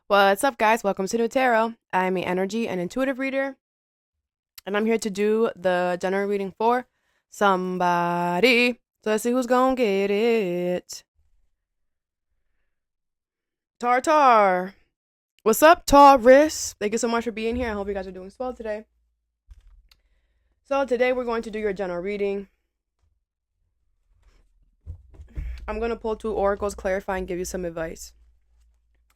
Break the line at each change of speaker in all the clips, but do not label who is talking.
What's up, guys? Welcome to Nutarot. I'm an energy and intuitive reader, and I'm here to do the general reading for somebody. So let's see who's gonna get it. Tartar. What's up, Taurus? Thank you so much for being here. I hope you guys are doing well today. So today we're going to do your general reading. I'm going to pull two oracles, clarify, and give you some advice.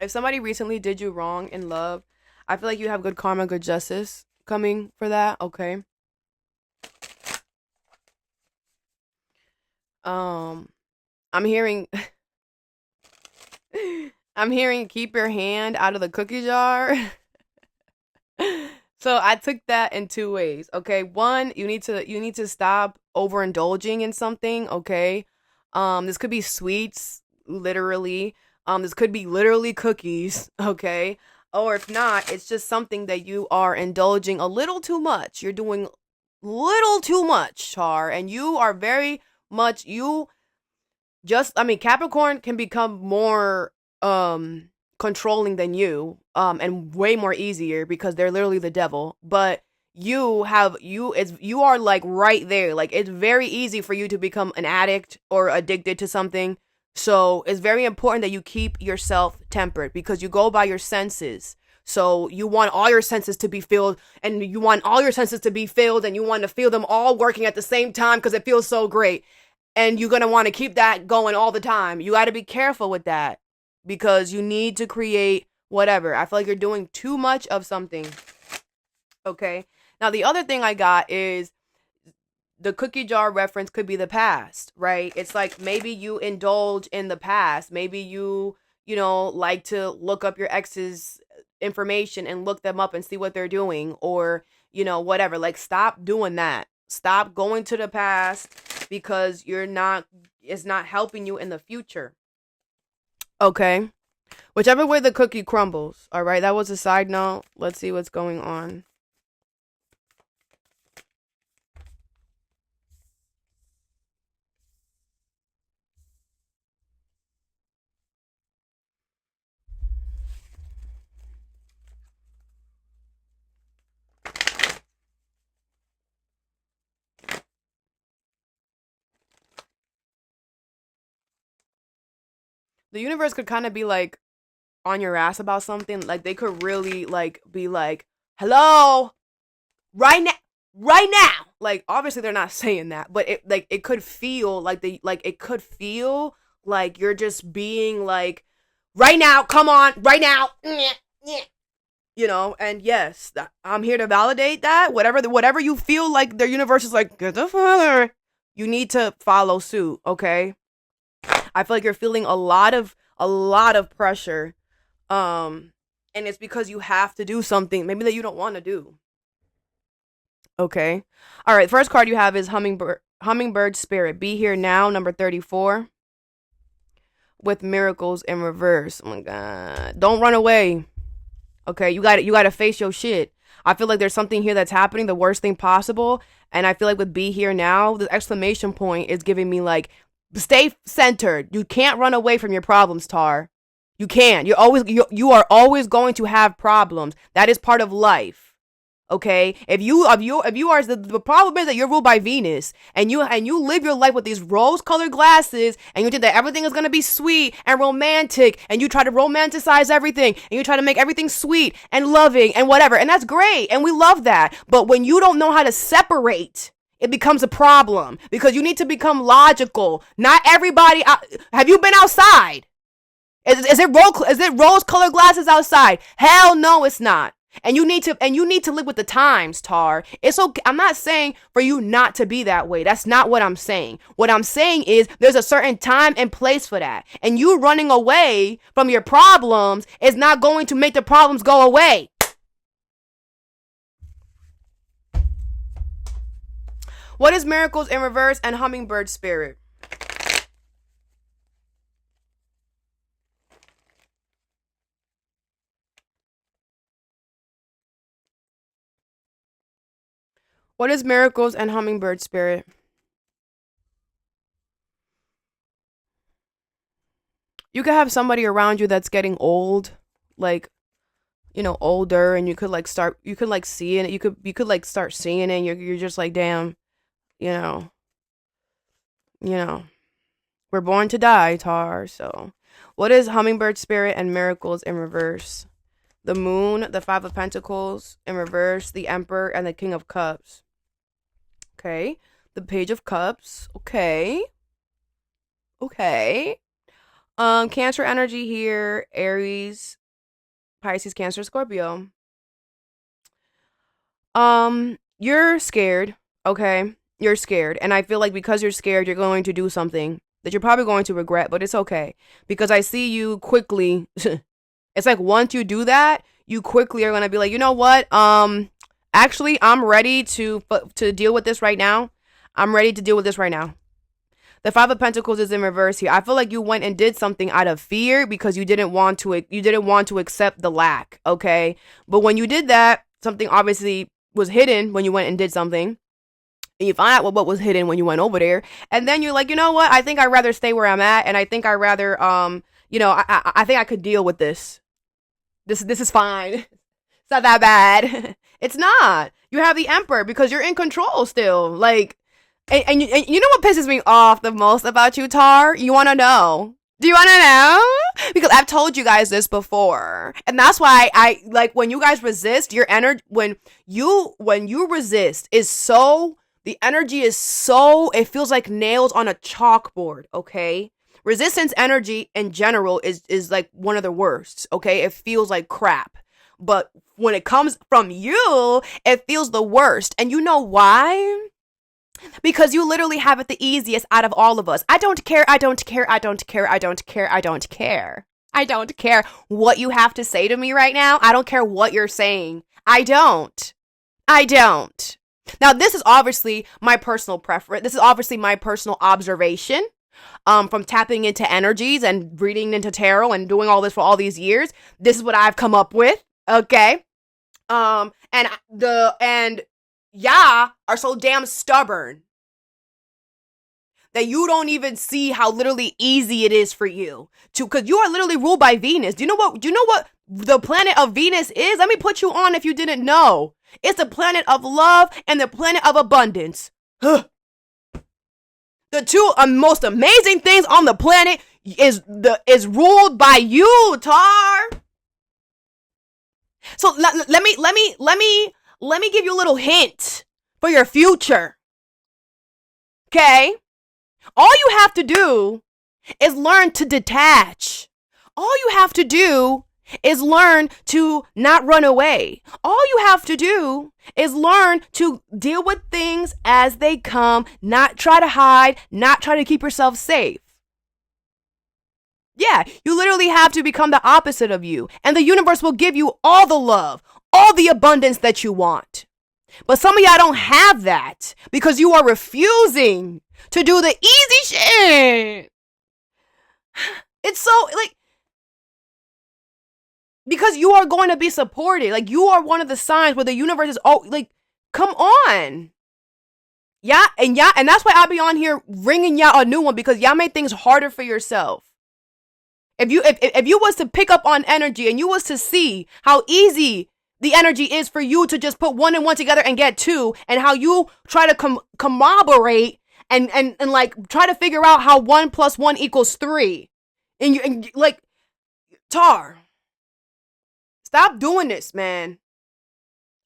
If somebody recently did you wrong in love, I feel like you have good karma, good justice coming for that, okay? I'm hearing I'm hearing keep your hand out of the cookie jar. So I took that in two ways. Okay. One, you need to stop overindulging in something, okay? This could be sweets, literally. This could be literally cookies, okay? Or if not, it's just something that you are indulging a little too much. You're doing little too much, Char, and you are very much Capricorn can become more controlling than you and way more easier because they're literally the devil, but you are like right there. Like, it's very easy for you to become an addict or addicted to something. So it's very important that you keep yourself tempered because you go by your senses. So you want all your senses to be filled, and you want all your senses to be filled, and you want to feel them all working at the same time because it feels so great. And you're going to want to keep that going all the time. You got to be careful with that because you need to create whatever. I feel like you're doing too much of something. Okay. Now, the other thing I got is the cookie jar reference could be the past, right? It's like maybe you indulge in the past. Maybe you like to look up your ex's information and look them up and see what they're doing, or, whatever. Like, stop doing that. Stop going to the past because it's not helping you in the future. Okay. Whichever way the cookie crumbles. All right. That was a side note. Let's see what's going on. The universe could kind of be like on your ass about something. Like, they could really like be like, hello, right now, right now. Like, obviously they're not saying that, but it could feel like you're just being like, right now, come on, right now. And yes, I'm here to validate that. Whatever you feel like the universe is like, get the father, you need to follow suit, okay? I feel like you're feeling a lot of pressure, and it's because you have to do something maybe that you don't want to do. Okay. All right. First card you have is Hummingbird Spirit. Be here now, number 34. With miracles in reverse. Oh my god. Don't run away. Okay, you got to face your shit. I feel like there's something here that's happening, the worst thing possible, and I feel like with be here now, the exclamation point is giving me like, stay centered. You can't run away from your problems, Tar. You can't. You are always going to have problems. That is part of life. Okay, if you are the problem is that you're ruled by Venus, and you live your life with these rose-colored glasses, and you think that everything is gonna be sweet and romantic, and you try to romanticize everything, and you try to make everything sweet and loving and whatever, and that's great, and we love that. But when you don't know how to separate, it becomes a problem because you need to become logical. Not everybody. Have you been outside? Is it rose-colored glasses outside? Hell no, it's not. And you need to live with the times, Tar. It's okay. I'm not saying for you not to be that way. That's not what I'm saying. What I'm saying is there's a certain time and place for that. And you running away from your problems is not going to make the problems go away. What is miracles in reverse and hummingbird spirit? What is miracles and hummingbird spirit? You could have somebody around you that's getting old, like older, and you could like see it. You could like start seeing it. And you're just like, damn, you know, you know, we're born to die, Tar. So, what is Hummingbird Spirit and Miracles in reverse? The Moon, the Five of Pentacles in reverse, the Emperor, and the King of Cups. Okay, the Page of Cups. Okay. Cancer energy here, Aries, Pisces, Cancer, Scorpio. You're scared, okay? You're scared. And I feel like because you're scared, you're going to do something that you're probably going to regret, but it's okay. Because I see you quickly. It's like once you do that, you quickly are going to be like, you know what? Actually, I'm ready to deal with this right now. I'm ready to deal with this right now. The Five of Pentacles is in reverse here. I feel like you went and did something out of fear because you didn't want to accept the lack, okay? But when you did that, something obviously was hidden when you went and did something. And you find out what was hidden when you went over there. And then you're like, you know what? I think I'd rather stay where I'm at, and I think I'd rather I think I could deal with this. This is fine. It's not that bad. It's not. You have the Emperor because you're in control still. Like, and you know what pisses me off the most about you, Tar? You want to know? Do you want to know? Because I've told you guys this before. And that's why I like when you guys resist, your energy, when you resist is so, the energy is so, it feels like nails on a chalkboard, okay? Resistance energy in general is like one of the worst, okay? It feels like crap. But when it comes from you, it feels the worst. And you know why? Because you literally have it the easiest out of all of us. I don't care what you have to say to me right now. I don't care what you're saying. I don't. Now, this is obviously my personal preference. This is obviously my personal observation from tapping into energies and reading into tarot and doing all this for all these years. This is what I've come up with, okay? And y'all are so damn stubborn that you don't even see how literally easy it is for you to, because you are literally ruled by Venus. Do you know what the planet of Venus is? Let me put you on if you didn't know. It's the planet of love and the planet of abundance. The two most amazing things on the planet is ruled by you, Tar. So let me give you a little hint for your future. Okay? All you have to do is learn to detach. All you have to do is learn to not run away. All you have to do is learn to deal with things as they come, not try to hide, not try to keep yourself safe. Yeah, you literally have to become the opposite of you, and the universe will give you all the love, all the abundance that you want. But some of y'all don't have that because you are refusing to do the easy shit. It's so, like, because you are going to be supported. Like, you are one of the signs where the universe is, oh, like, come on. Yeah, and that's why I'll be on here ringing y'all a new one, because y'all make things harder for yourself. If you was to pick up on energy and you was to see how easy the energy is for you to just put one and one together and get two, and how you try to corroborate and like try to figure out how 1 + 1 = 3, and like, Tar, stop doing this, man.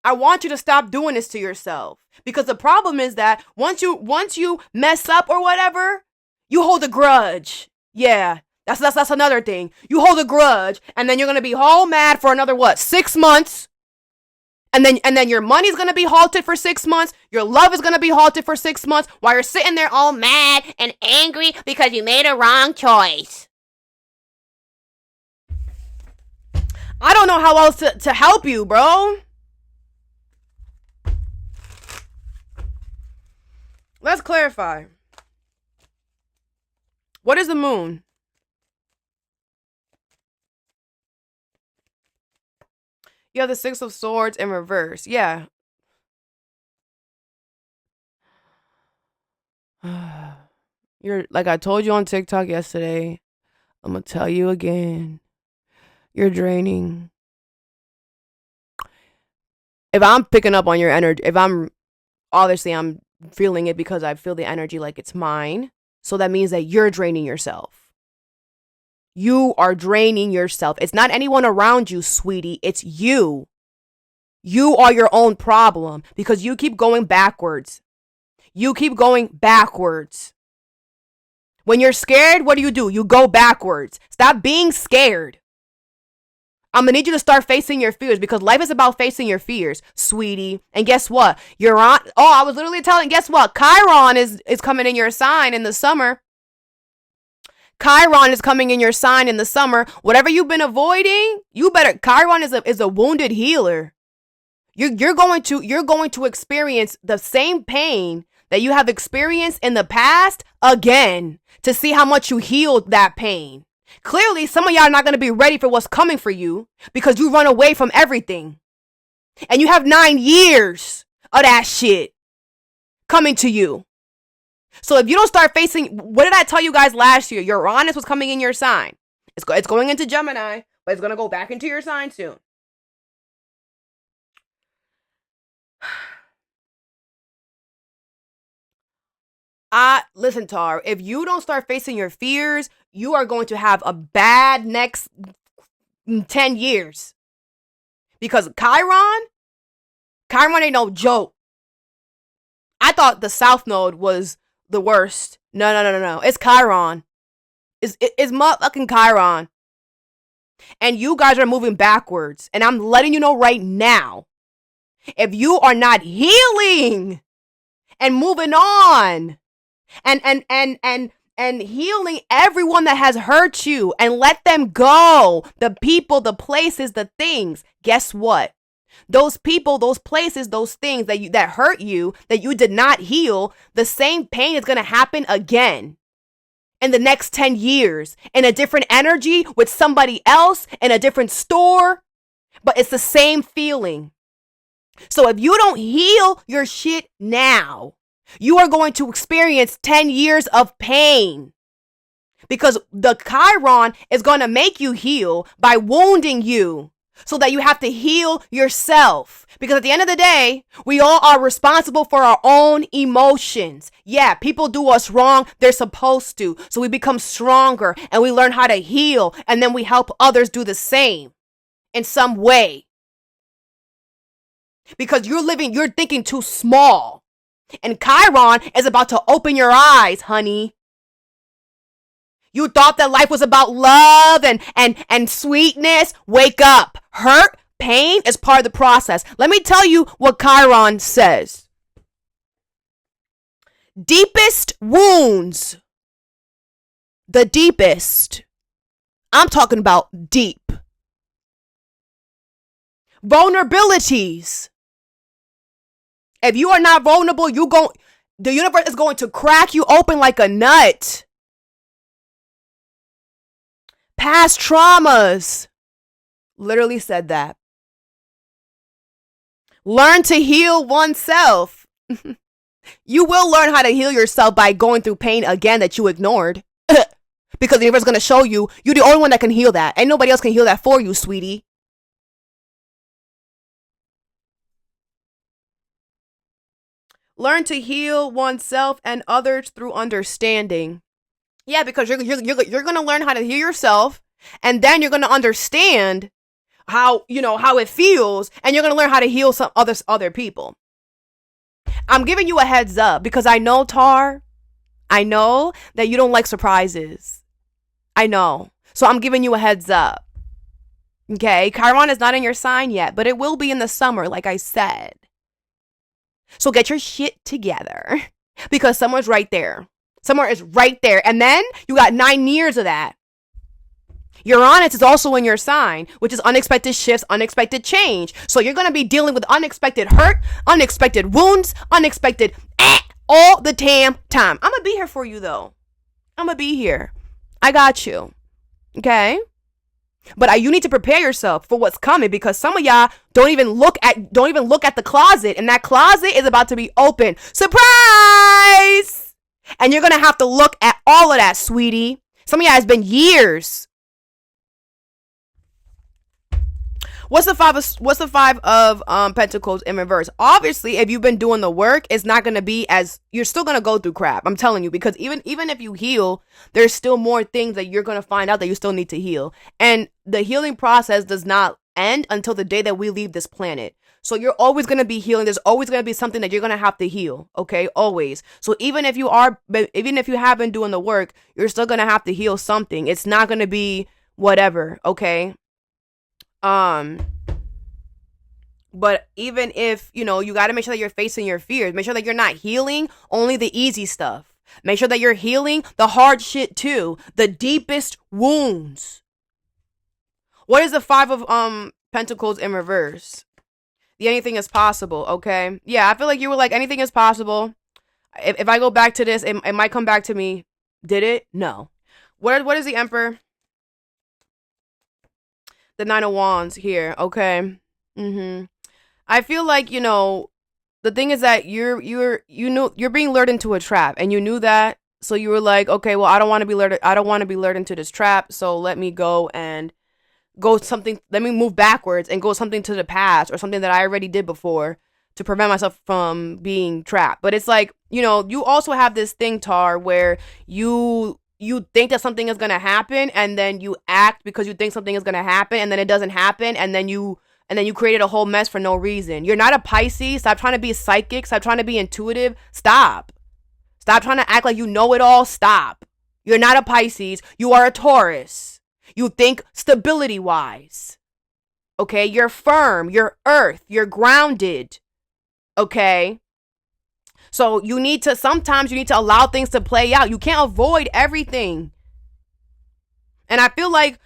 I want you to stop doing this to yourself, because the problem is that once you mess up or whatever, you hold a grudge. Yeah. That's another thing. You hold a grudge, and then you're gonna be all mad for another 6 months, and then your money's gonna be halted for 6 months. Your love is gonna be halted for 6 months while you're sitting there all mad and angry because you made a wrong choice. I don't know how else to help you, bro. Let's clarify. What is the moon? You have the 6 of Swords in reverse. Yeah. You're, like I told you on TikTok yesterday, I'm going to tell you again. You're draining. if I'm picking up on your energy, if I'm feeling it because I feel the energy like it's mine. So that means that you're draining yourself. You are draining yourself. It's not anyone around you, sweetie. It's you. You are your own problem because you keep going backwards. You keep going backwards. When you're scared, what do? You go backwards. Stop being scared. I'm going to need you to start facing your fears because life is about facing your fears, sweetie. And guess what? I was literally telling, guess what? Chiron is coming in your sign in the summer. Chiron is coming in your sign in the summer. Whatever you've been avoiding, Chiron is a wounded healer. You're going to experience the same pain that you have experienced in the past again to see how much you healed that pain. Clearly, some of y'all are not going to be ready for what's coming for you because you run away from everything. And you have 9 years of that shit coming to you. So if you don't start facing, what did I tell you guys last year? Uranus was coming in your sign. It's going into Gemini, but it's going to go back into your sign soon. Listen, Tar, if you don't start facing your fears, you are going to have a bad next 10 years. Because Chiron ain't no joke. I thought the South Node was the worst. No. It's Chiron. It's motherfucking Chiron. And you guys are moving backwards. And I'm letting you know right now, if you are not healing and moving on, and healing everyone that has hurt you and let them go. The people, the places, the things. Guess what? Those people, those places, those things that hurt you, that you did not heal, the same pain is going to happen again in the next 10 years in a different energy with somebody else in a different store. But it's the same feeling. So if you don't heal your shit now, you are going to experience 10 years of pain because the Chiron is going to make you heal by wounding you so that you have to heal yourself. Because at the end of the day, we all are responsible for our own emotions. Yeah, people do us wrong. They're supposed to. So we become stronger and we learn how to heal and then we help others do the same in some way. Because you're thinking too small. And Chiron is about to open your eyes, honey. You thought that life was about love and sweetness. Wake up. Hurt, pain is part of the process. Let me tell you what Chiron says. Deepest wounds. The deepest. I'm talking about deep. Vulnerabilities. If you are not vulnerable, the universe is going to crack you open like a nut. Past traumas. Literally said that. Learn to heal oneself. You will learn how to heal yourself by going through pain again that you ignored. Because the universe is going to show you, you're the only one that can heal that. Ain't nobody else can heal that for you, sweetie. Learn to heal oneself and others through understanding. Yeah, because you're going to learn how to heal yourself, and then you're going to understand how it feels, and you're going to learn how to heal some other people. I'm giving you a heads up because I know, Tar, I know that you don't like surprises. I know. So I'm giving you a heads up. Okay? Chiron is not in your sign yet, but it will be in the summer, like I said. So get your shit together because someone's right there. Somewhere is right there. And then you got 9 years of that. Uranus is also in your sign, which is unexpected shifts, unexpected change. So you're going to be dealing with unexpected hurt, unexpected wounds, unexpected all the damn time. I'm going to be here for you, though. I'm going to be here. I got you. Okay? But you need to prepare yourself for what's coming because some of y'all don't even look at the closet, and that closet is about to be open. Surprise! And you're going to have to look at all of that, sweetie. Some of y'all has been years. What's the five of pentacles in reverse? Obviously, if you've been doing the work, it's not gonna be as, you're still gonna go through crap. I'm telling you, because even if you heal, there's still more things that you're gonna find out that you still need to heal. And the healing process does not end until the day that we leave this planet. So you're always going to be healing. There's always going to be something that you're going to have to heal. Okay. Always. So even if you have been doing the work, you're still going to have to heal something. It's not going to be whatever. Okay. But even if, you got to make sure that you're facing your fears, make sure that you're not healing only the easy stuff. Make sure that you're healing the hard shit too. The deepest wounds. What is the five of pentacles in reverse? The anything is possible, okay? Yeah, I feel like you were like, anything is possible. If I go back to this, it might come back to me. Did it? No. What is the Emperor? The Nine of Wands here, okay? I feel like, the thing is that you're being lured into a trap, and you knew that. So you were like, okay, well, I don't want to be lured into this trap, so let me go and let me move backwards and go something to the past or something that I already did before to prevent myself from being trapped. But it's like, you also have this thing, Tar, where you think that something is going to happen, and then you act because you think something is going to happen, and then it doesn't happen, and then you created a whole mess for no reason. You're not a Pisces. Stop trying to be psychic. Stop trying to be intuitive. Stop trying to act like you know it all. Stop. You're not a Pisces. You are a Taurus. You think stability-wise, okay? You're firm, you're earth, you're grounded, okay? So sometimes you need to allow things to play out. You can't avoid everything. And I feel like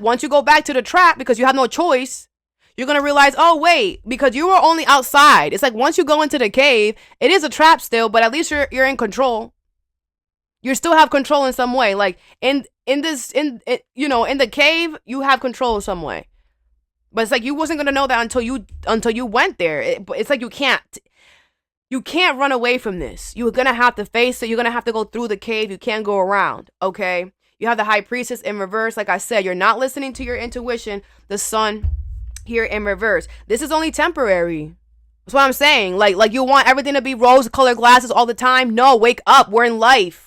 once you go back to the trap, because you have no choice, you're going to realize, oh, wait, because you were only outside. It's like once you go into the cave, it is a trap still, but at least you're in control. You still have control in some way. Like in the cave, you have control some way. But it's like you wasn't gonna know that until you went there. It's like you can't run away from this. You're gonna have to face it. You're gonna have to go through the cave. You can't go around. Okay. You have the High Priestess in reverse. Like I said, you're not listening to your intuition. The Sun here in reverse. This is only temporary. That's what I'm saying. Like you want everything to be rose-colored glasses all the time. No, wake up. We're in life.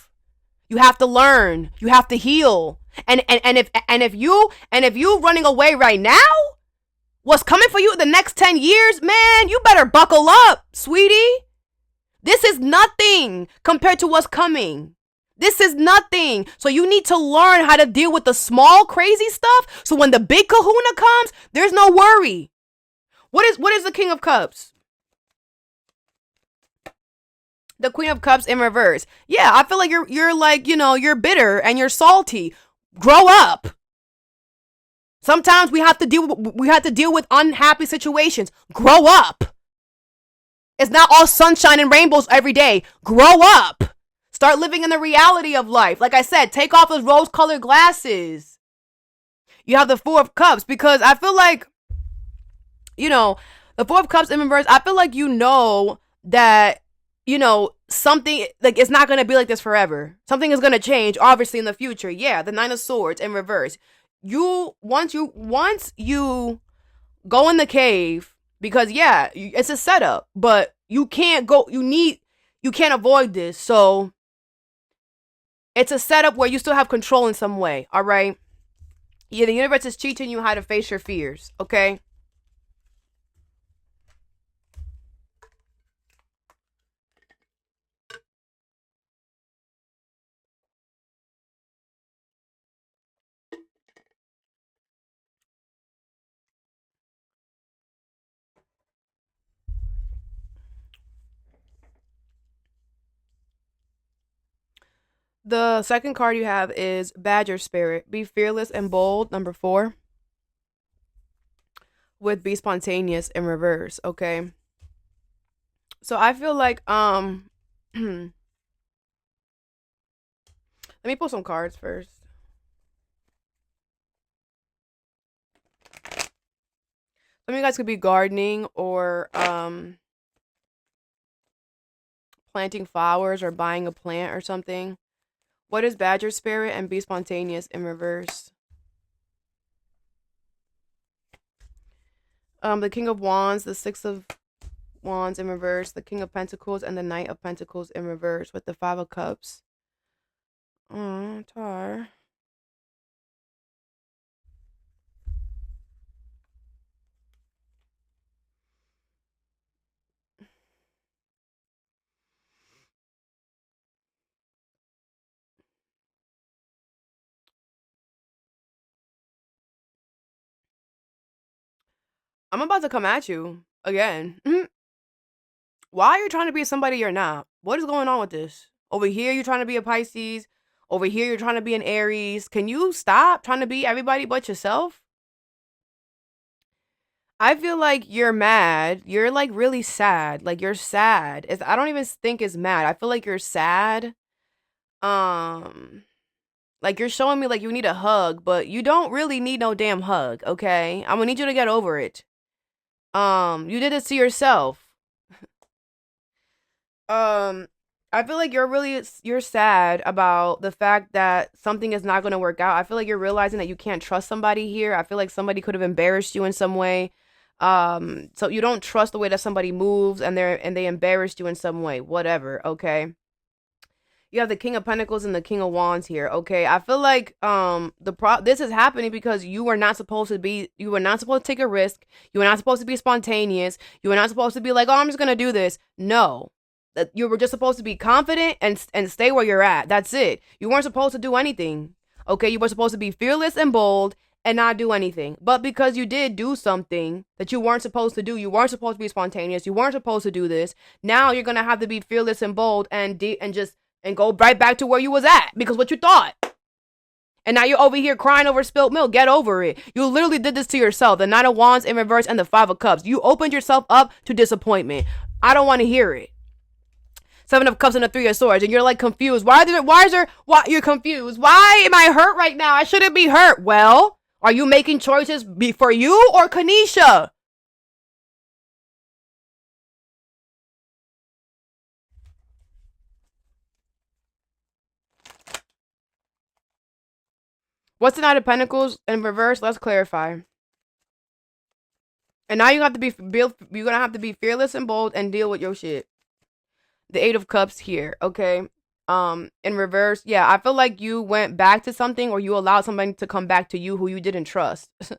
You have to learn. You have to heal. And if you running away right now, what's coming for you in the next 10 years, man, you better buckle up, sweetie. This is nothing compared to what's coming. This is nothing. So you need to learn how to deal with the small crazy stuff. So when the big kahuna comes, there's no worry. What is the King of Cups? The Queen of Cups in reverse. Yeah, I feel like you're like, you're bitter and you're salty. Grow up. Sometimes we have to deal with unhappy situations. Grow up. It's not all sunshine and rainbows every day. Grow up. Start living in the reality of life. Like I said, take off those rose-colored glasses. You have the Four of Cups, because I feel like, the Four of Cups in reverse, I feel like that something, like, it's not going to be like this forever. Something is going to change, obviously, in the future. Yeah, the Nine of Swords in reverse. Once you go in the cave, because, yeah, it's a setup, but you can't avoid this. So it's a setup where you still have control in some way, all right? Yeah, the universe is teaching you how to face your fears, okay? The second card you have is Badger Spirit. Be fearless and bold, number 4. With be spontaneous in reverse, okay? So I feel like, let me pull some cards first. Some of you guys could be gardening or, planting flowers or buying a plant or something. What is Badger Spirit and be spontaneous in reverse? The King of Wands, the Six of Wands in reverse, the King of Pentacles, and the Knight of Pentacles in reverse with the Five of Cups. Tar. I'm about to come at you again. Why are you trying to be somebody you're not? What is going on with this? Over here, you're trying to be a Pisces. Over here, you're trying to be an Aries. Can you stop trying to be everybody but yourself? I feel like you're mad. You're like really sad. Like you're sad. I don't even think it's mad. I feel like you're sad. Like you're showing me like you need a hug, but you don't really need no damn hug, okay? I'm gonna need you to get over it. You did this to yourself. I feel like you're sad about the fact that something is not going to work out. I feel like you're realizing that you can't trust somebody here. I feel like somebody could have embarrassed you in some way. So you don't trust the way that somebody moves and they embarrassed you in some way. Whatever, okay? You have the King of Pentacles and the King of Wands here, okay? I feel like this is happening because you were not supposed to take a risk. You were not supposed to be spontaneous. You were not supposed to be like, "Oh, I'm just going to do this." No. You were just supposed to be confident and stay where you're at. That's it. You weren't supposed to do anything. Okay, you were supposed to be fearless and bold and not do anything. But because you did do something that you weren't supposed to do, you weren't supposed to be spontaneous, you weren't supposed to do this. Now you're gonna have to be fearless and bold and go right back to where you was at because what you thought. And now you're over here crying over spilt milk. Get over it. You literally did this to yourself. The Knight of Wands in reverse and the Five of Cups. You opened yourself up to disappointment. I don't want to hear it. Seven of Cups and the Three of Swords, and you're like confused. Why you're confused? Why am I hurt right now? I shouldn't be hurt. Well, are you making choices for you or Kanisha? What's the Knight of Pentacles in reverse? Let's clarify. And now you're gonna have to be fearless and bold and deal with your shit. The Eight of Cups here, okay? In reverse, yeah, I feel like you went back to something or you allowed somebody to come back to you who you didn't trust. So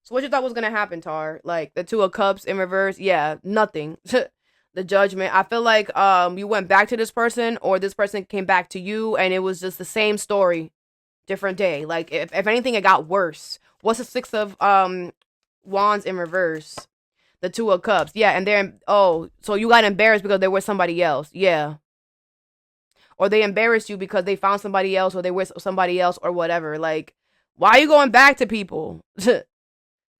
what you thought was gonna happen, Tar? Like the Two of Cups in reverse, yeah, nothing. The Judgment. I feel like you went back to this person or this person came back to you and it was just the same story, different day. Like if anything, it got worse. What's the Six of Wands in reverse? The Two of Cups. Yeah, and so you got embarrassed because they were somebody else. Yeah. Or they embarrassed you because they found somebody else or they were somebody else or whatever. Like, why are you going back to people? The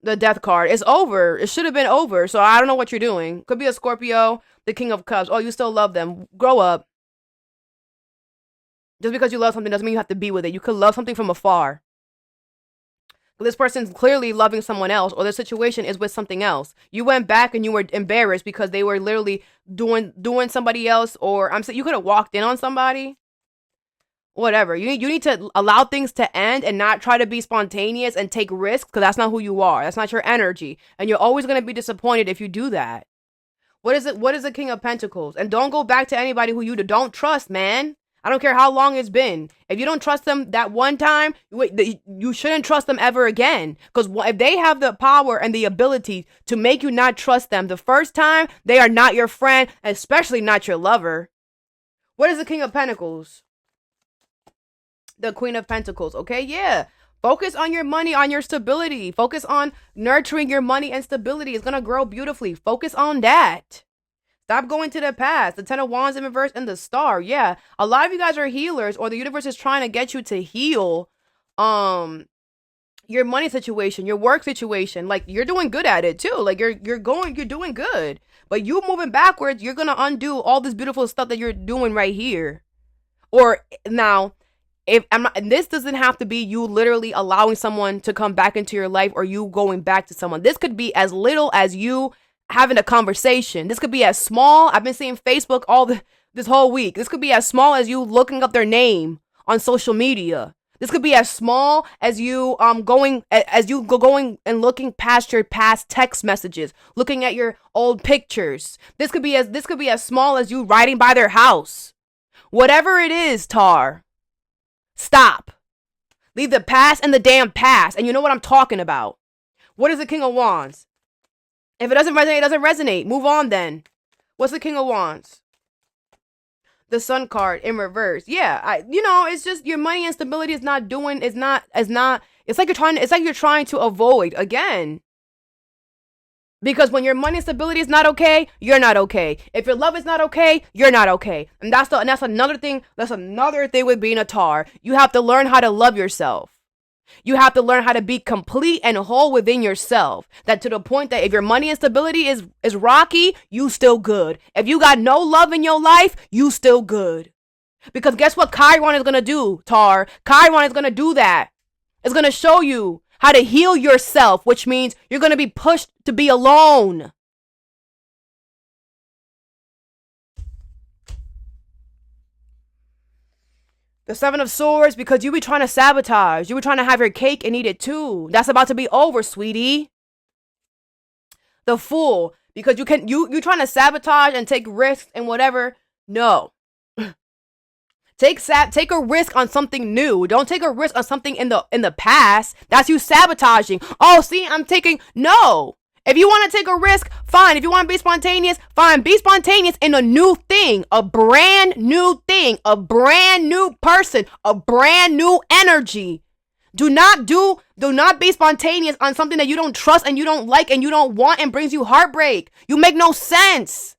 Death card. It's over. It should have been over. So I don't know what you're doing. Could be a Scorpio, the King of Cups. Oh, you still love them. Grow up. Just because you love something doesn't mean you have to be with it. You could love something from afar. This person's clearly loving someone else or the situation is with something else. You went back and you were embarrassed because they were literally doing somebody else or I'm saying you could have walked in on somebody. Whatever. You need to allow things to end and not try to be spontaneous and take risks because that's not who you are. That's not your energy. And you're always going to be disappointed if you do that. What is the King of Pentacles? And don't go back to anybody who you don't trust, man. I don't care how long it's been. If you don't trust them that one time, you shouldn't trust them ever again. Because if they have the power and the ability to make you not trust them the first time, they are not your friend, especially not your lover. What is the King of Pentacles? The Queen of Pentacles, okay? Yeah. Focus on your money, on your stability. Focus on nurturing your money and stability. It's going to grow beautifully. Focus on that. Stop going to the past. The Ten of Wands in reverse and the Star. Yeah. A lot of you guys are healers or the universe is trying to get you to heal your money situation, your work situation. Like you're doing good at it too. Like you're doing good. But you moving backwards, you're going to undo all this beautiful stuff that you're doing right here. Or now, this doesn't have to be you literally allowing someone to come back into your life or you going back to someone. This could be as little as you having a conversation. This could be as small. I've been seeing Facebook this whole week. This could be as small as you looking up their name on social media. This could be as small as you going and looking past your past text messages, looking at your old pictures. This could be as small as you riding by their house. Whatever it is, Tar, stop. Leave the past in the damn past. And you know what I'm talking about. What is the King of Wands? If it doesn't resonate, it doesn't resonate. Move on then. What's the King of Wands? The Sun card in reverse. Yeah, it's just your money instability is not, it's like you're trying to avoid again. Because when your money stability is not okay, you're not okay. If your love is not okay, you're not okay. And that's another thing. That's another thing with being a Tar. You have to learn how to love yourself. You have to learn how to be complete and whole within yourself. That to the point that if your money instability is rocky, you still good. If you got no love in your life, you still good. Because guess what Chiron is going to do, Tar? Chiron is going to do that. It's going to show you how to heal yourself, which means you're going to be pushed to be alone. The Seven of Swords, because you be trying to sabotage. You were trying to have your cake and eat it too. That's about to be over, sweetie. The Fool, because you trying to sabotage and take risks and whatever. No. Take a risk on something new. Don't take a risk on something in the past. That's you sabotaging. Oh, see, no. If you want to take a risk, fine. If you want to be spontaneous, fine. Be spontaneous in a new thing, a brand new thing, a brand new person, a brand new energy. Do not be spontaneous on something that you don't trust and you don't like and you don't want and brings you heartbreak. You make no sense.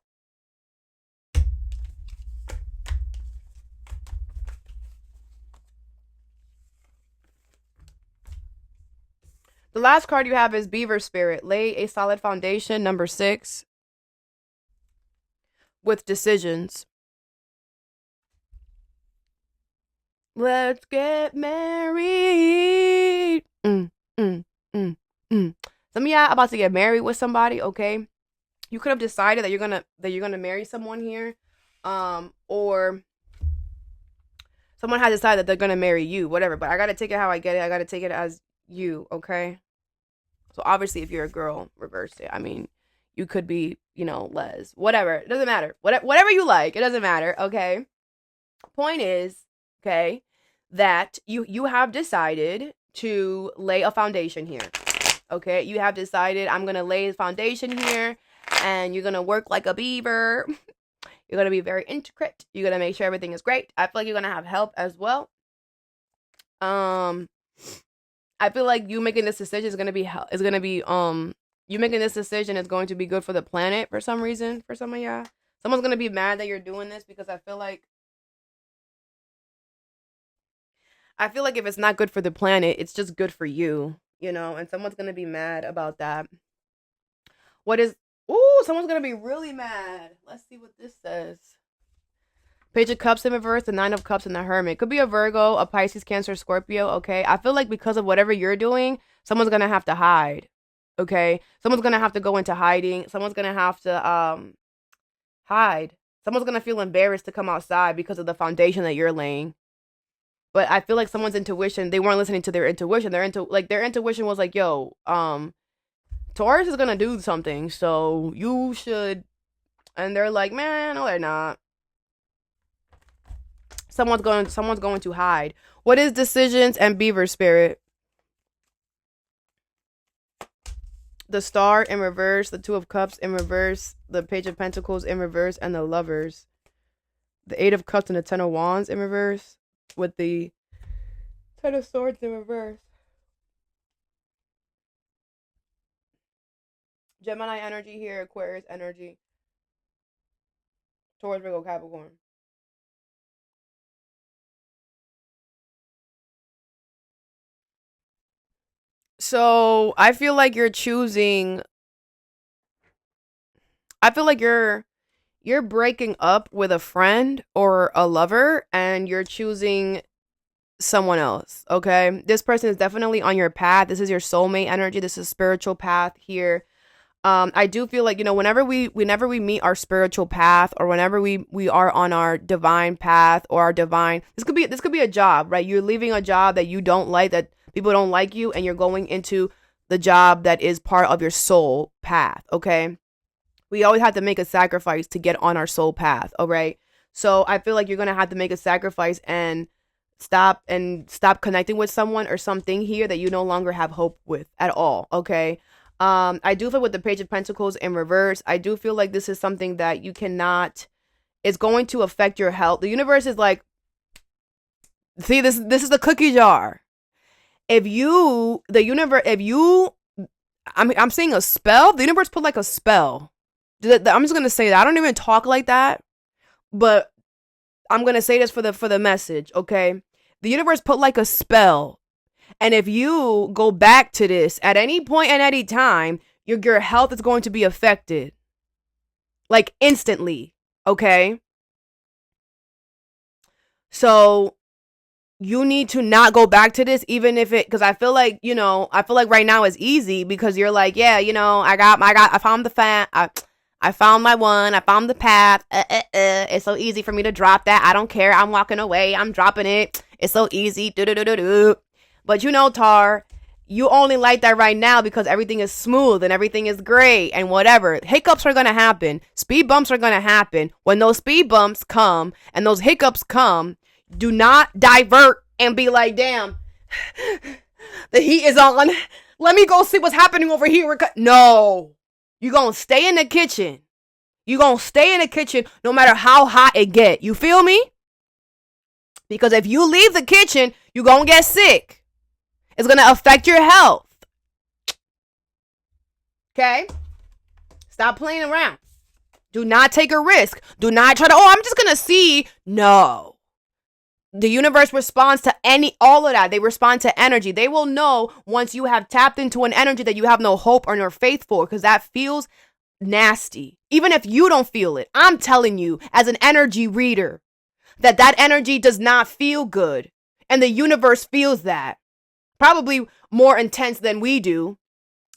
The last card you have is Beaver Spirit. Lay a solid foundation, number 6. With decisions. Let's get married. Some of y'all about to get married with somebody, okay? You could have decided that you're gonna marry someone here. Or someone has decided that they're gonna marry you, whatever. But I gotta take it how I get it. I gotta take it as you, okay? So obviously, if you're a girl, reverse it. I mean, you could be, les, whatever. It doesn't matter. Whatever you like, it doesn't matter. Okay. Point is, okay, that you have decided to lay a foundation here. Okay, you have decided I'm gonna lay a foundation here, and you're gonna work like a beaver. You're gonna be very intricate. You're gonna make sure everything is great. I feel like you're gonna have help as well. I feel like you making this decision is going to be you making this decision is going to be good for the planet for some reason, for some of y'all. Someone's going to be mad that you're doing this because I feel like if it's not good for the planet, it's just good for you, and someone's going to be mad about that. Someone's going to be really mad. Let's see what this says. Page of Cups in reverse, the Nine of Cups, and the Hermit. Could be a Virgo, a Pisces, Cancer, Scorpio, okay? I feel like because of whatever you're doing, someone's going to have to hide, okay? Someone's going to have to go into hiding. Someone's going to have to hide. Someone's going to feel embarrassed to come outside because of the foundation that you're laying. But I feel like someone's intuition, they weren't listening to their intuition. Their intuition was like, yo, Taurus is going to do something, so you should. And they're like, man, no, they're not. Someone's going to hide. What is decisions and Beaver Spirit? The Star in reverse, the Two of Cups in reverse, the Page of Pentacles in reverse, and the Lovers. The Eight of Cups and the Ten of Wands in reverse, with the Ten of Swords in reverse. Gemini energy here, Aquarius energy. Taurus, Virgo, Capricorn. So I feel like you're breaking up with a friend or a lover and you're choosing someone else, okay? This person is definitely on your path. This is your soulmate energy. This is spiritual path here. I do feel like, whenever we meet our spiritual path, or whenever we are on our divine path, or our divine, this could be a job, right? You're leaving a job that you don't like, that people don't like you, and you're going into the job that is part of your soul path. Okay. We always have to make a sacrifice to get on our soul path. All right. So I feel like you're going to have to make a sacrifice and stop connecting with someone or something here that you no longer have hope with at all. Okay. I do feel with the Page of Pentacles in reverse, I do feel like this is something that you cannot, it's going to affect your health. The universe is like, see, this is the cookie jar. I'm seeing a spell. The universe put like a spell. I'm just gonna say that. I don't even talk like that, but I'm gonna say this for the message, okay? The universe put like a spell, and if you go back to this at any point and any time, your health is going to be affected, like instantly, okay? So you need to not go back to this, even if because I feel like right now is easy because you're like, yeah, I found the fan. I found my one. I found the path. It's so easy for me to drop that. I don't care. I'm walking away. I'm dropping it. It's so easy. But Tar, you only like that right now because everything is smooth and everything is great and whatever. Hiccups are going to happen. Speed bumps are going to happen. When those speed bumps come and those hiccups come, do not divert and be like, damn, the heat is on. Let me go see what's happening over here. No. You're going to stay in the kitchen. You're going to stay in the kitchen no matter how hot it get. You feel me? Because if you leave the kitchen, you're going to get sick. It's going to affect your health. Okay? Stop playing around. Do not take a risk. Do not try to, I'm just going to see. No. The universe responds to all of that. They respond to energy. They will know once you have tapped into an energy that you have no hope or no faith for, because that feels nasty. Even if you don't feel it, I'm telling you as an energy reader that energy does not feel good. And the universe feels that. Probably more intense than we do,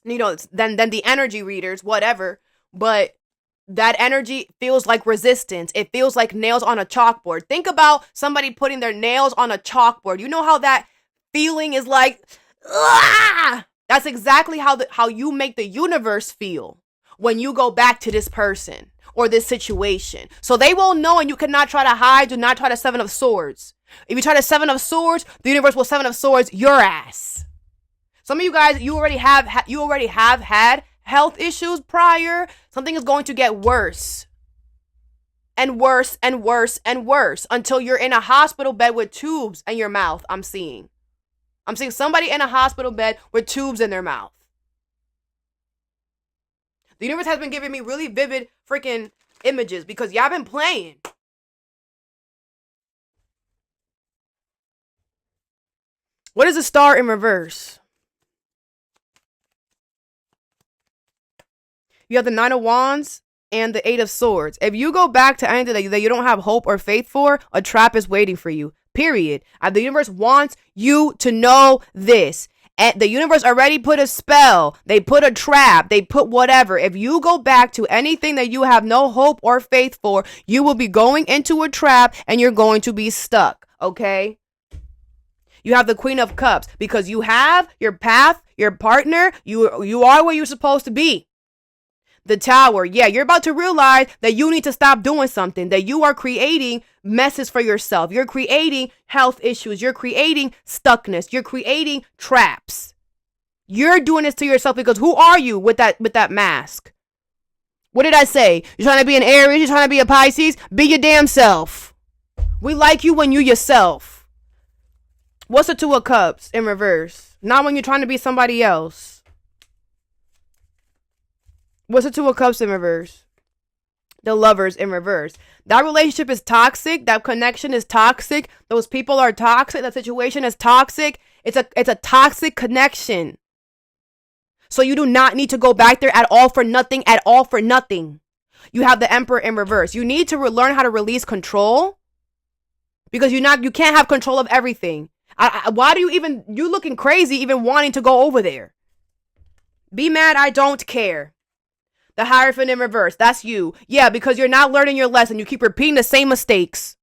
than the energy readers, whatever. But that energy feels like resistance. It feels like nails on a chalkboard. Think about somebody putting their nails on a chalkboard. You know how that feeling is like, ah! That's exactly how you make the universe feel when you go back to this person or this situation. So they will know, and you cannot try to hide. Do not try to Seven of Swords. If you try to Seven of Swords, the universe will Seven of Swords your ass. Some of you guys, you already have had health issues prior. Something is going to get worse and worse and worse and worse until you're in a hospital bed with tubes in your mouth. I'm seeing somebody in a hospital bed with tubes in their mouth. The universe has been giving me really vivid freaking images because y'all been playing. What is a star in reverse? You have the Nine of Wands and the Eight of Swords. If you go back to anything that you don't have hope or faith for, a trap is waiting for you. Period. The universe wants you to know this. And the universe already put a spell. They put a trap. They put whatever. If you go back to anything that you have no hope or faith for, you will be going into a trap and you're going to be stuck. Okay? You have the Queen of Cups because you have your path, your partner. You are where you're supposed to be. The Tower. Yeah, you're about to realize that you need to stop doing something, that you are creating messes for yourself. You're creating health issues. You're creating stuckness. You're creating traps. You're doing this to yourself because who are you with that mask? What did I say? You're trying to be an Aries? You're trying to be a Pisces? Be your damn self. We like you when you yourself. What's the Two of Cups in reverse? Not when you're trying to be somebody else. What's the Two of Cups in reverse? The Lovers in reverse. That relationship is toxic. That connection is toxic. Those people are toxic. That situation is toxic. It's a toxic connection. So you do not need to go back there at all for nothing. At all for nothing. You have the Emperor in reverse. You need to learn how to release control because you can't have control of everything. Why do you looking crazy even wanting to go over there? Be mad. I don't care. The Hierophant in reverse. That's you. Yeah, because you're not learning your lesson. You keep repeating the same mistakes.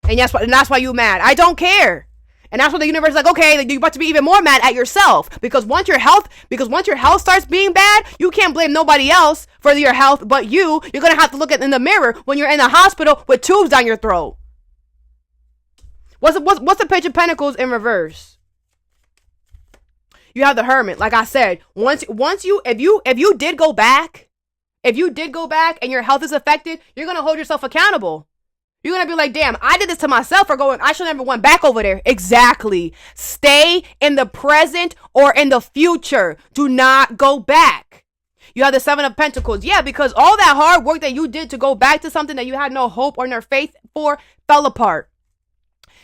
And that's why you're mad. I don't care. And that's when the universe is like, okay, you're about to be even more mad at yourself. Because once your health starts being bad, you can't blame nobody else for your health but you. You're going to have to look in the mirror when you're in the hospital with tubes down your throat. What's the Page of Pentacles in reverse? You have the Hermit. Like I said, if you did go back and your health is affected, you're going to hold yourself accountable. You're going to be like, damn, I did this to myself for I should never went back over there. Exactly. Stay in the present or in the future. Do not go back. You have the Seven of Pentacles. Yeah, because all that hard work that you did to go back to something that you had no hope or no faith for fell apart.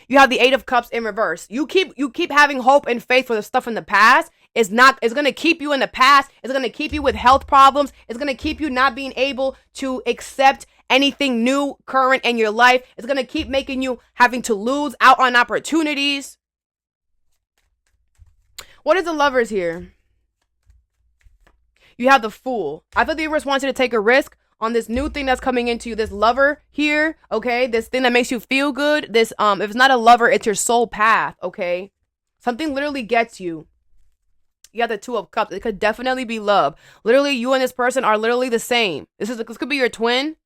You have the Eight of Cups in reverse. You keep having hope and faith for the stuff in the past. It's going to keep you in the past. It's going to keep you with health problems. It's going to keep you not being able to accept anything new, current in your life. It's going to keep making you having to lose out on opportunities. What is the Lovers here? You have the Fool. I thought the universe wants you to take a risk on this new thing that's coming into you. This lover here, okay? This thing that makes you feel good. This, if it's not a lover, it's your soul path, okay? Something literally gets you. You have the Two of Cups. It could definitely be love. Literally, you and this person are literally the same. This could be your twin.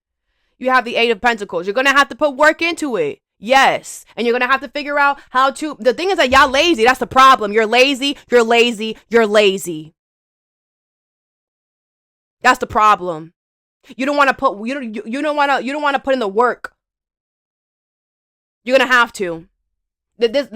You have the Eight of Pentacles. You're going to have to put work into it. Yes. And you're going to have to figure out how to. The thing is that y'all lazy. That's the problem. You're lazy. You're lazy. You're lazy. That's the problem. You don't want to put. You don't want to put in the work. You're going to have to. This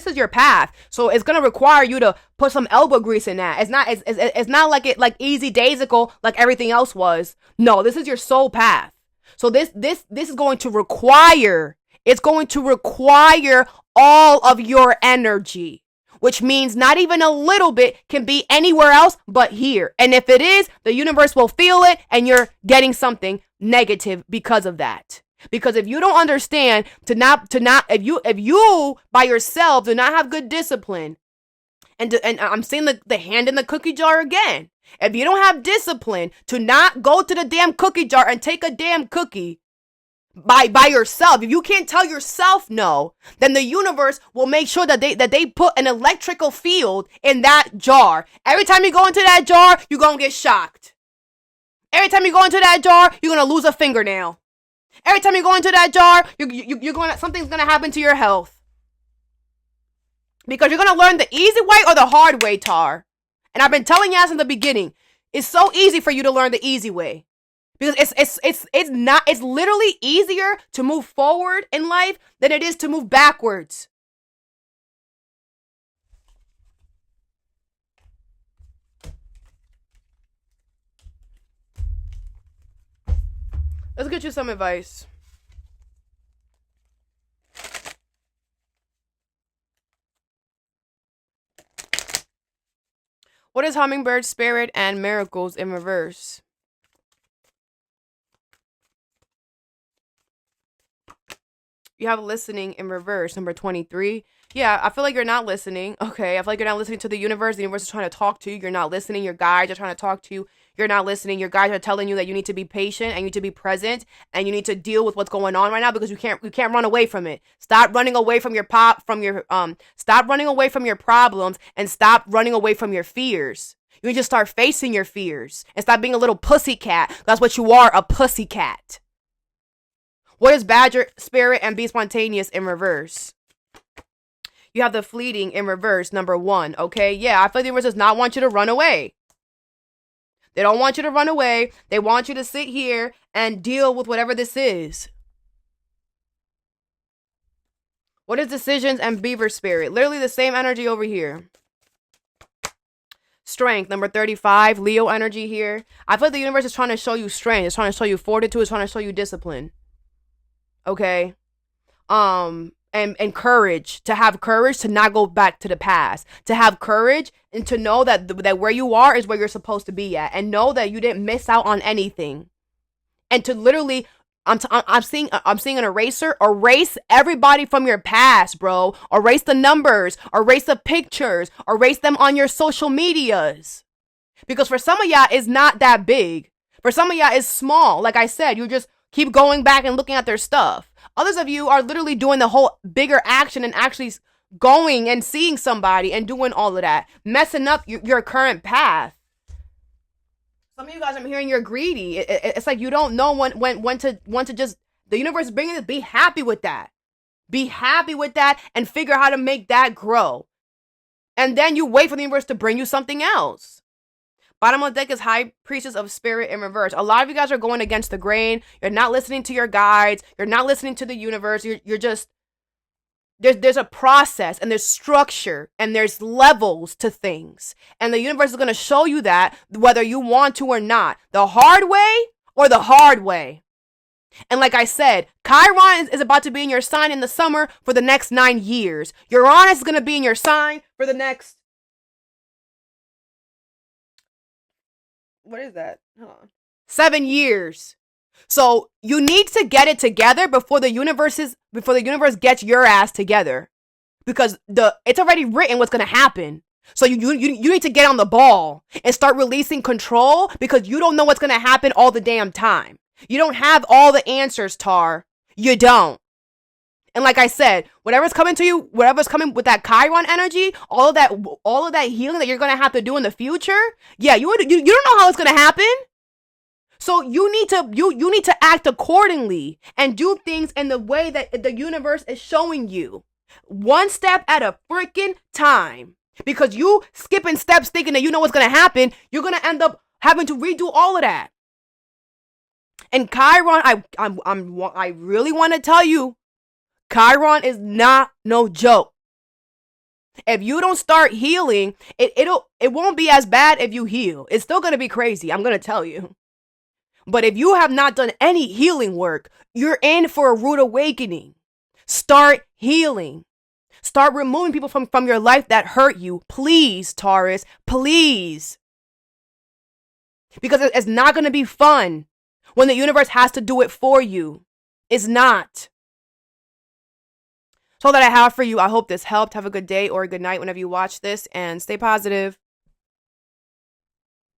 is your path. So it's gonna require you to put some elbow grease in that. It's not like easy daisical like everything else was. No, this is your soul path. So this is going to require. It's going to require all of your energy, which means not even a little bit can be anywhere else but here. And if it is, the universe will feel it, and you're getting something negative because of that. Because if you don't understand if you by yourself do not have good discipline, and I'm saying the hand in the cookie jar again. If you don't have discipline to not go to the damn cookie jar and take a damn cookie by yourself, if you can't tell yourself no, then the universe will make sure that they put an electrical field in that jar. Every time you go into that jar, you're gonna get shocked. Every time you go into that jar, you're gonna lose a fingernail. Every time you go into that jar, something's gonna happen to your health. Because you're gonna learn the easy way or the hard way, Tar. And I've been telling you in the beginning, it's so easy for you to learn the easy way. Because it's literally easier to move forward in life than it is to move backwards. Let's get you some advice. What is Hummingbird, Spirit, and Miracles in reverse? You have listening in reverse, number 23. Yeah, I feel like you're not listening. Okay, I feel like you're not listening to the universe. The universe is trying to talk to you. You're not listening. Your guides are trying to talk to you. You're not listening. Your guides are telling you that you need to be patient and you need to be present and you need to deal with what's going on right now because you can't run away from it. Stop running away from your stop running away from your problems and stop running away from your fears. You need to start facing your fears and stop being a little pussycat. That's what you are, a pussycat. What is Badger, Spirit, and Be Spontaneous in reverse? You have the Fleeting in reverse, number 1. Okay, yeah, I feel like the universe does not want you to run away. They don't want you to run away. They want you to sit here and deal with whatever this is. What is Decisions and Beaver, Spirit? Literally the same energy over here. Strength, number 35. Leo energy here. I feel like the universe is trying to show you strength. It's trying to show you fortitude. It's trying to show you discipline. Okay? And courage, to have courage to not go back to the past, to have courage and to know that where you are is where you're supposed to be at, and know that you didn't miss out on anything, and to literally, I'm seeing an eraser. Erase everybody from your past, bro. Erase the numbers, erase the pictures, erase them on your social medias, Because for some of y'all, it's not that big. For some of y'all, it's small. Like I said, you just keep going back and looking at their stuff. Others of you are literally doing the whole bigger action and actually going and seeing somebody and doing all of that, messing up your current path. Some of you guys, I'm hearing you're greedy. It's like you don't know when to just, the universe is bringing it. Be happy with that. Be happy with that and figure out how to make that grow. And then you wait for the universe to bring you something else. Bottom of the deck is High Priestess of Spirit in reverse. A lot of you guys are going against the grain. You're not listening to your guides. You're not listening to the universe. You're just, there's a process and there's structure and there's levels to things. And the universe is going to show you that whether you want to or not. The hard way or the hard way. And like I said, Chiron is about to be in your sign in the summer for the next 9 years. Uranus is going to be in your sign for the next... What is that? Hold on. 7 years. So you need to get it together before the universe gets your ass together, because it's already written what's gonna happen. So you need to get on the ball and start releasing control, because you don't know what's gonna happen all the damn time. You don't have all the answers, Tar. You don't. And like I said, whatever's coming to you, whatever's coming with that Chiron energy, all of that healing that you're gonna have to do in the future, yeah, you don't know how it's gonna happen. So you need to act accordingly and do things in the way that the universe is showing you. One step at a freaking time. Because you skipping steps thinking that you know what's gonna happen, you're gonna end up having to redo all of that. And Chiron, I really want to tell you, Chiron is not no joke. If you don't start healing, it won't be as bad if you heal. It's still gonna be crazy, I'm gonna tell you. But if you have not done any healing work, you're in for a rude awakening. Start healing. Start removing people from your life that hurt you. Please, Taurus, please. Because it's not gonna be fun when the universe has to do it for you. It's not. So all that I have for you. I hope this helped. Have a good day or a good night whenever you watch this, and stay positive.